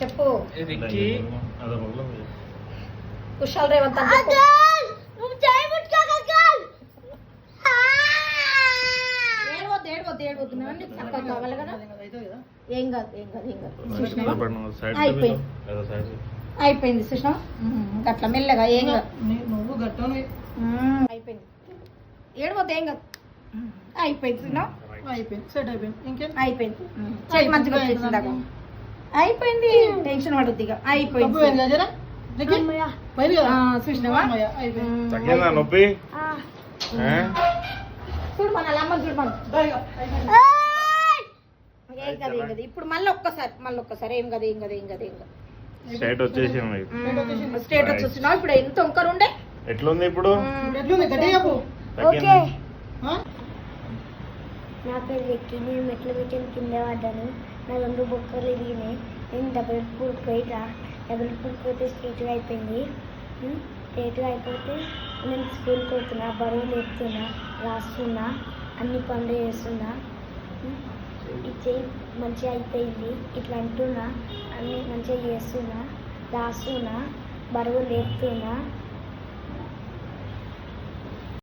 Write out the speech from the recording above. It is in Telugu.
చెప్పు. కుషాల్ రేవంత్ అని ఏడవద్దు కావాలి కదా. ఏం కాదు అయిపోయింది సుష్మా. అట్లా మెల్లగా ఏం కాదు. అయిపోయింది ఏడవద్దు ఏం కాదు. అయిపోయింది సుష్మా. అయిపోయింది చెయ్యి మంచిగా వచ్చేసింది. అయిపోయింది టెన్షన్ పడుద్ది. ఇక అయిపోయింది చూసినావా. చూడు మన అమ్మ చూడు మన ఏం కదా ఏం కదా. ఇప్పుడు మళ్ళీ ఒక్కసారి ఏం కదా స్టేట్ వచ్చేసినావు. ఇప్పుడు ఎంత ఒక్కరు ఉండే ఎట్లుంది ఇప్పుడు? నా పేరు వెక్కి. నేను మెట్ల పెట్టిన కింద పడ్డాను. నా 2 బొక్కలు ఇరిగినాయి. నేను డబుల్ పూడిపోతే స్ట్రేట్గా అయిపోయింది. స్ట్రేట్గా అయిపోతే నేను స్కూల్కి పోతున్నా, బరువు లేపుతున్నా, రాస్తున్నా, అన్ని పనులు చేస్తున్నా. ఇది మంచిగా అయిపోయింది. ఇట్లా అంటున్నా, అన్ని మంచిగా చేస్తున్నా, రాస్తున్నా, బరువు లేపుతున్నా.